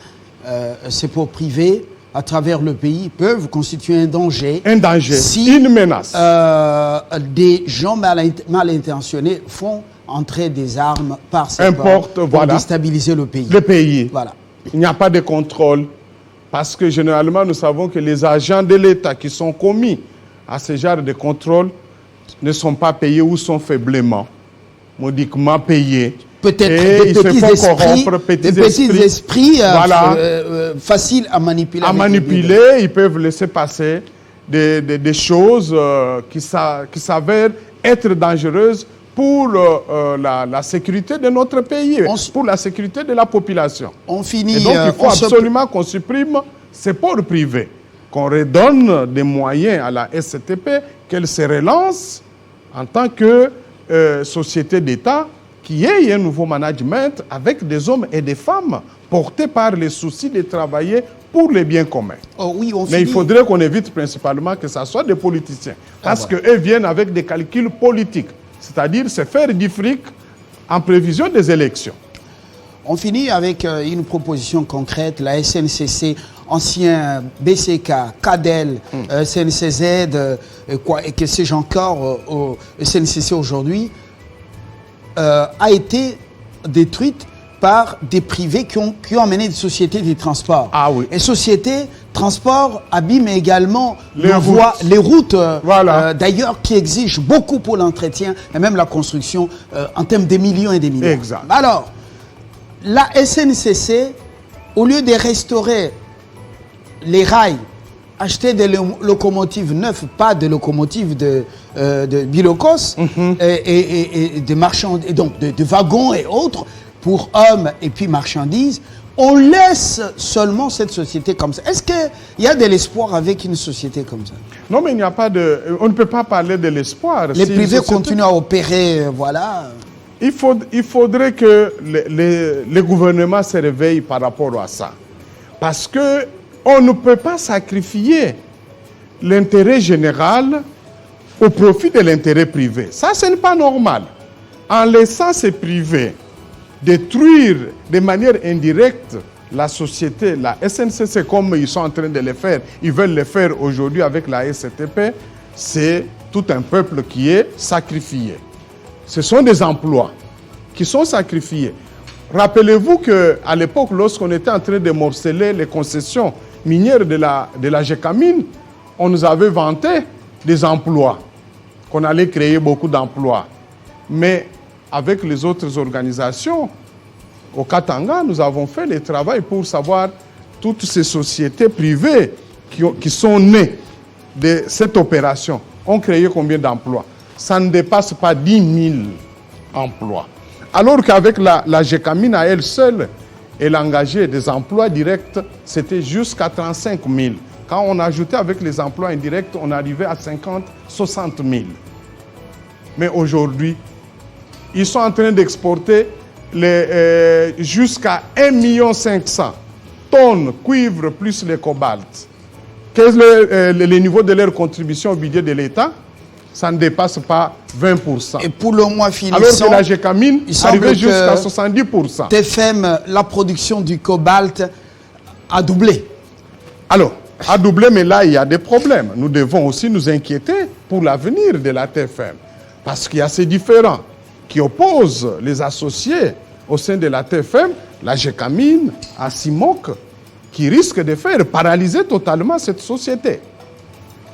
ces pots privés, à travers le pays, peuvent constituer un danger. Un danger, si, une menace. Des gens mal intentionnés font entrer des armes par ces ports pour voilà, déstabiliser le pays. Le pays. Voilà. Il n'y a pas de contrôle. Parce que généralement, nous savons que les agents de l'État qui sont commis à ce genre de contrôle ne sont pas payés ou sont faiblement, modiquement payés. Peut-être des petits esprits voilà, faciles à manipuler. Ils peuvent laisser passer des choses qui s'avèrent être dangereuses pour la sécurité de notre pays, pour la sécurité de la population. On finit. Et donc il faut absolument qu'on supprime ces ports privés, qu'on redonne des moyens à la SCTP, qu'elle se relance en tant que société d'État, qui ait un nouveau management avec des hommes et des femmes portés par les soucis de travailler pour les biens communs. Oh oui, mais il faudrait qu'on évite principalement que ce soit des politiciens, parce qu'eux viennent avec des calculs politiques, c'est-à-dire se faire du fric en prévision des élections. On finit avec une proposition concrète. La SNCC, ancien BCK, CADEL, SNCZ, et que sais-je encore, au SNCC aujourd'hui, a été détruite par des privés qui ont amené des sociétés de transport. Ah oui. Et sociétés transport abîment également les routes voilà. D'ailleurs qui exigent beaucoup pour l'entretien et même la construction en termes de millions et des millions. Exact. Alors, la SNCC, au lieu de restaurer les rails, acheter des locomotives neuves, pas des locomotives de Bilocos, et de marchands, et donc de wagons et autres, pour hommes et puis marchandises, on laisse seulement cette société comme ça. Est-ce qu'il y a de l'espoir avec une société comme ça? Non, mais il n'y a pas de... On ne peut pas parler de l'espoir. Les privés continuent à opérer, voilà. Il faudrait que les gouvernements se réveillent par rapport à ça. Parce qu'on ne peut pas sacrifier l'intérêt général au profit de l'intérêt privé. Ça, ce n'est pas normal. En laissant ces privés détruire de manière indirecte la société, la SNCC, comme ils sont en train de le faire, ils veulent le faire aujourd'hui avec la SCTP, c'est tout un peuple qui est sacrifié. Ce sont des emplois qui sont sacrifiés. Rappelez-vous qu'à l'époque, lorsqu'on était en train de morceler les concessions minières de la GECAMINE, on nous avait vanté des emplois, qu'on allait créer beaucoup d'emplois. Mais avec les autres organisations, au Katanga, nous avons fait le travail pour savoir toutes ces sociétés privées qui sont nées de cette opération ont créé combien d'emplois. Ça ne dépasse pas 10 000 emplois. Alors qu'avec la GECAMINE à elle seule, elle a engagé des emplois directs, c'était jusqu'à 35 000. Quand on ajoutait avec les emplois indirects, on arrivait à 50 000, 60 000. Mais aujourd'hui, ils sont en train d'exporter jusqu'à 1 500 000 tonnes cuivre plus le cobalt. Quel est le niveau de leur contribution au budget de l'État? Ça ne dépasse pas 20%. Et pour le mois finissant, alors que la GECAMINE arrivait jusqu'à 70%. TFM, la production du cobalt a doublé. Alors, a doublé, mais là, il y a des problèmes. Nous devons aussi nous inquiéter pour l'avenir de la TFM. Parce qu'il y a ces différends qui opposent les associés au sein de la TFM, la GECAMINE, à CIMOC, qui risquent de faire paralyser totalement cette société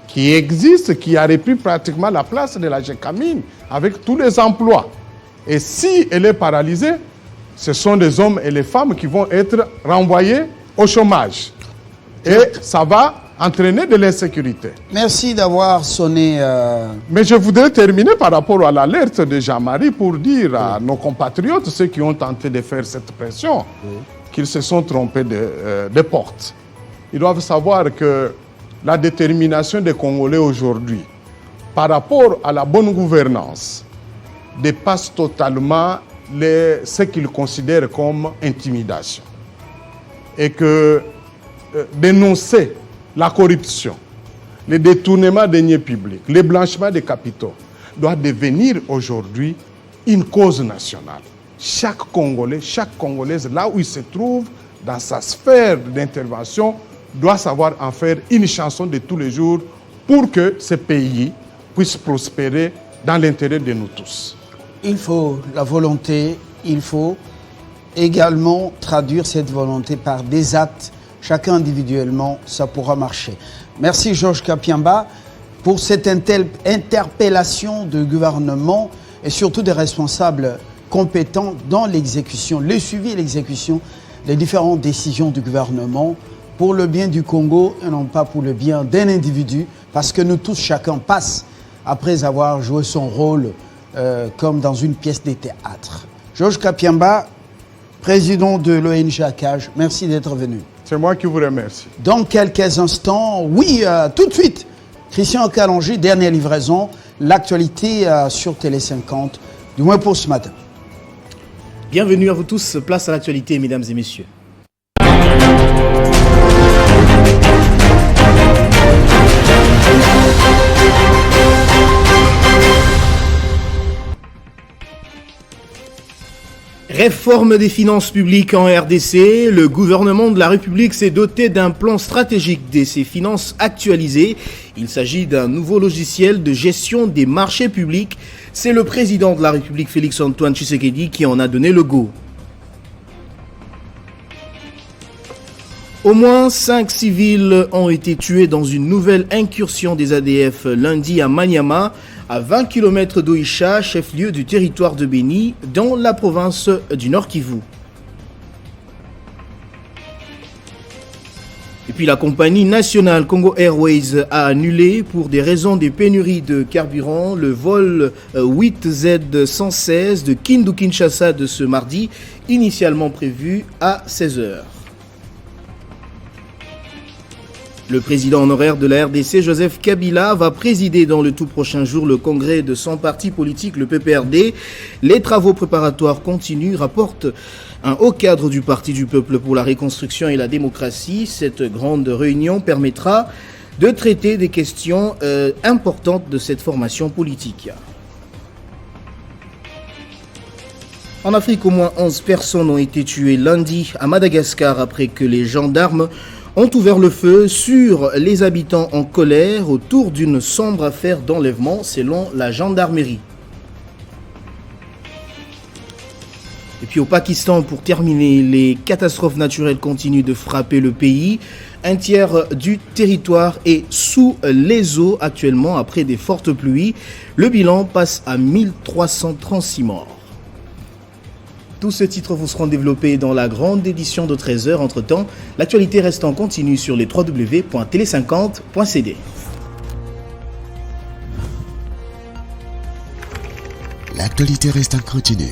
qui existe, qui a repris pratiquement la place de la GECAMINE avec tous les emplois. Et si elle est paralysée, ce sont des hommes et les femmes qui vont être renvoyés au chômage. Et ça va entraîner de l'insécurité. Merci d'avoir sonné. Mais je voudrais terminer par rapport à l'alerte de Jean-Marie pour dire à nos compatriotes, ceux qui ont tenté de faire cette pression, qu'ils se sont trompés de porte. Ils doivent savoir que la détermination des Congolais aujourd'hui par rapport à la bonne gouvernance dépasse totalement ce qu'ils considèrent comme intimidation. Et que dénoncer la corruption, le détournement des deniers publics, le blanchiment des capitaux, doit devenir aujourd'hui une cause nationale. Chaque Congolais, chaque Congolaise, là où il se trouve, dans sa sphère d'intervention, doit savoir en faire une chanson de tous les jours pour que ce pays puisse prospérer dans l'intérêt de nous tous. Il faut la volonté, il faut également traduire cette volonté par des actes. Chacun individuellement, ça pourra marcher. Merci Georges Kapiamba pour cette interpellation du gouvernement et surtout des responsables compétents dans l'exécution, le suivi et l'exécution des différentes décisions du gouvernement pour le bien du Congo et non pas pour le bien d'un individu, parce que nous tous, chacun passe après avoir joué son rôle comme dans une pièce de théâtre. Georges Kapiamba, président de l'ONG ACAJ, merci d'être venu. C'est moi qui vous remercie. Dans quelques instants, oui, tout de suite, Christian Kalonji, dernière livraison, l'actualité sur Télé 50, du moins pour ce matin. Bienvenue à vous tous, place à l'actualité, mesdames et messieurs. Réforme des finances publiques en RDC, le gouvernement de la République s'est doté d'un plan stratégique de ses finances actualisées. Il s'agit d'un nouveau logiciel de gestion des marchés publics. C'est le président de la République, Félix-Antoine Tshisekedi, qui en a donné le go. Au moins 5 civils ont été tués dans une nouvelle incursion des ADF lundi à Maniama, à 20 km d'Oïcha, chef-lieu du territoire de Béni, dans la province du Nord Kivu. Et puis la compagnie nationale Congo Airways a annulé pour des raisons de pénurie de carburant le vol 8Z116 de Kindu-Kinshasa de ce mardi, initialement prévu à 16h. Le président honoraire de la RDC, Joseph Kabila, va présider dans le tout prochain jour le congrès de son parti politique, le PPRD. Les travaux préparatoires continuent, rapporte un haut cadre du Parti du Peuple pour la Reconstruction et la Démocratie. Cette grande réunion permettra de traiter des questions importantes de cette formation politique. En Afrique, au moins 11 personnes ont été tuées lundi à Madagascar après que les gendarmes ont ouvert le feu sur les habitants en colère autour d'une sombre affaire d'enlèvement selon la gendarmerie. Et puis au Pakistan, pour terminer, les catastrophes naturelles continuent de frapper le pays. Un tiers du territoire est sous les eaux actuellement après des fortes pluies. Le bilan passe à 1336 morts. Tous ces titres vous seront développés dans la grande édition de 13h. Entre-temps, l'actualité reste en continu sur les www.tele50.cd. L'actualité reste en continu